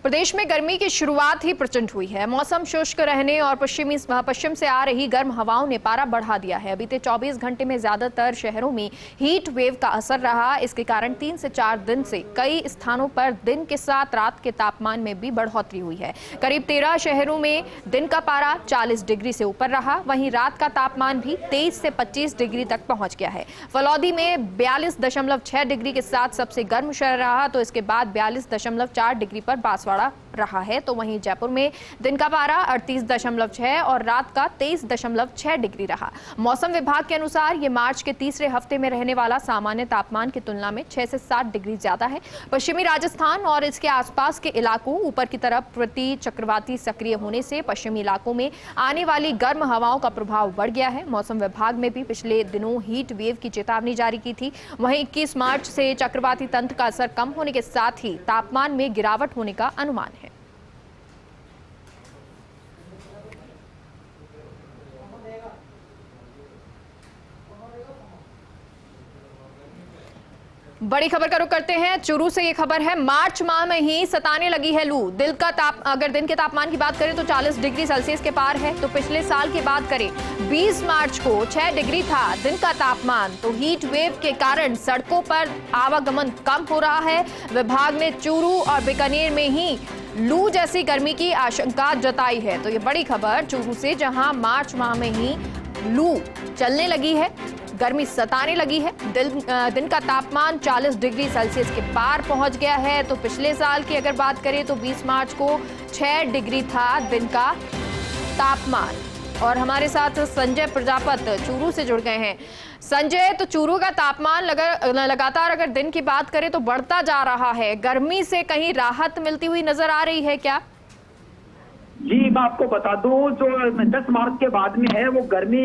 प्रदेश में गर्मी की शुरुआत ही प्रचंड हुई है। मौसम शुष्क रहने और पश्चिम से आ रही गर्म हवाओं ने पारा बढ़ा दिया है। बीते 24 घंटे में ज्यादातर शहरों में हीट वेव का असर रहा। इसके कारण 3 से 4 दिन से कई स्थानों पर दिन के साथ रात के तापमान में भी बढ़ोतरी हुई है। करीब 13 शहरों में दिन का पारा 40 डिग्री से ऊपर रहा। वहीं रात का तापमान भी 23 से 25 डिग्री तक पहुंच गया है। फलौदी में 42.6 डिग्री के साथ सबसे गर्म शहर रहा, तो इसके बाद 42.4 डिग्री पर बांसवाड़ा रहा है। तो वहीं जयपुर में दिन का पारा 38.6 और रात का 23.6 डिग्री रहा। मौसम विभाग के अनुसार ये मार्च के तीसरे हफ्ते में रहने वाला सामान्य तापमान की तुलना में 6 से 7 डिग्री ज्यादा है। पश्चिमी राजस्थान और इसके आसपास के इलाकों ऊपर की तरफ प्रति चक्रवाती सक्रिय होने से पश्चिमी इलाकों में आने वाली गर्म हवाओं का प्रभाव बढ़ गया है। मौसम विभाग में भी पिछले दिनों हीट वेव की चेतावनी जारी की थी। वहीं 21 मार्च से चक्रवाती तंत्र का असर कम होने के साथ ही तापमान में गिरावट होने का अनुमान है। बड़ी खबर का रुख करते हैं। चूरू से ये खबर है, मार्च माह में ही सताने लगी है लू। अगर दिन के तापमान की बात करें तो 40 डिग्री सेल्सियस के पार है। तो पिछले साल की बात करें 20 मार्च को 6 डिग्री था दिन का तापमान। तो हीट वेव के कारण सड़कों पर आवागमन कम हो रहा है। विभाग ने चूरू और बीकानेर में ही लू जैसी गर्मी की आशंका जताई है। तो ये बड़ी खबर चूरू से, जहां मार्च माह में ही लू चलने लगी है, गर्मी सताने लगी है। दिन का तापमान 40 डिग्री सेल्सियस के पार पहुंच गया है। तो पिछले साल की अगर बात करें तो 20 मार्च को 6 डिग्री था दिन का तापमान। और हमारे साथ संजय प्रजापत चूरू से जुड़ गए हैं। संजय, तो चूरू का तापमान लगातार अगर दिन की बात करें तो बढ़ता जा रहा है। गर्मी से कहीं राहत मिलती हुई नजर आ रही है क्या? जी, मैं आपको बता दूं, जो 10 मार्च के बाद में है वो गर्मी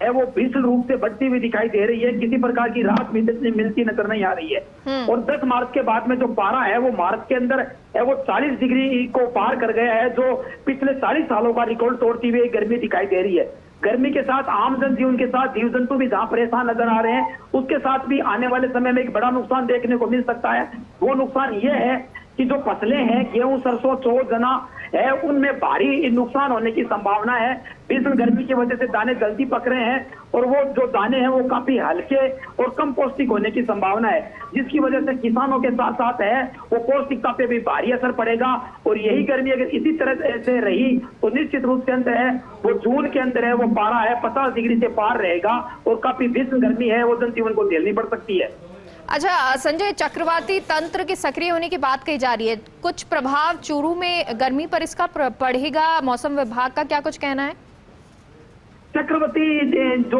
है वो भीषण रूप से बढ़ती हुई दिखाई दे रही है। किसी प्रकार की राहत मिलती नजर नहीं आ रही है। और 10 मार्च के बाद में जो पारा है वो मार्च के अंदर है वो 40 डिग्री को पार कर गया है, जो पिछले 40 सालों का रिकॉर्ड तोड़ती हुई गर्मी दिखाई दे रही है। गर्मी के साथ आम जनजीवन के साथ जीव जंतु भी जहां परेशान नजर आ रहे हैं, उसके साथ भी आने वाले समय में एक बड़ा नुकसान देखने को मिल सकता है। वो नुकसान ये है कि जो फसलें हैं, गेहूं, सरसों, चौल, चना है, उनमें भारी नुकसान होने की संभावना है। भीषण गर्मी की वजह से दाने जल्दी पक रहे हैं और वो जो दाने हैं वो काफी हल्के और कम पौष्टिक होने की संभावना है, जिसकी वजह से किसानों के साथ साथ है वो पौष्टिकता पे भी भारी असर पड़ेगा। और यही गर्मी अगर इसी तरह से रही तो निश्चित रूप से अंदर है वो जून के अंदर है वो पारा है 50 डिग्री से पार रहेगा और काफी भीषण गर्मी है वो जनजीवन को झेलनी पड़ सकती है। अच्छा संजय, चक्रवाती तंत्र के सक्रिय होने की बात कही जा रही है, कुछ प्रभाव चूरू में गर्मी पर इसका पड़ेगा? मौसम विभाग का क्या कुछ कहना है? चक्रवाती जो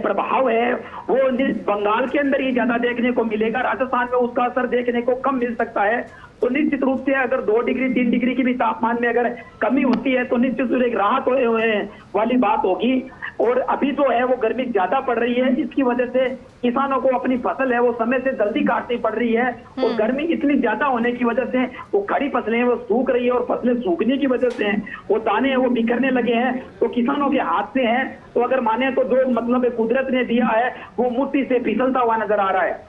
प्रभाव है वो बंगाल के अंदर ही ज्यादा देखने को मिलेगा। राजस्थान में उसका असर देखने को कम मिल सकता है। तो निश्चित रूप से अगर 2 डिग्री 3 डिग्री की भी तापमान में अगर कमी होती है तो निश्चित रूप से एक राहत वाली बात होगी। और अभी जो है वो गर्मी ज्यादा पड़ रही है, इसकी वजह से किसानों को अपनी फसल है वो समय से जल्दी काटनी पड़ रही है। और गर्मी इतनी ज्यादा होने की वजह से वो खड़ी फसलें वो सूख रही है और फसलें सूखने की वजह से वो दाने हैं वो बिखरने लगे हैं। तो किसानों के हाथ से हैं, तो अगर माने तो जो मतलब कुदरत ने दिया है वो मुट्ठी से फिसलता हुआ नजर आ रहा है।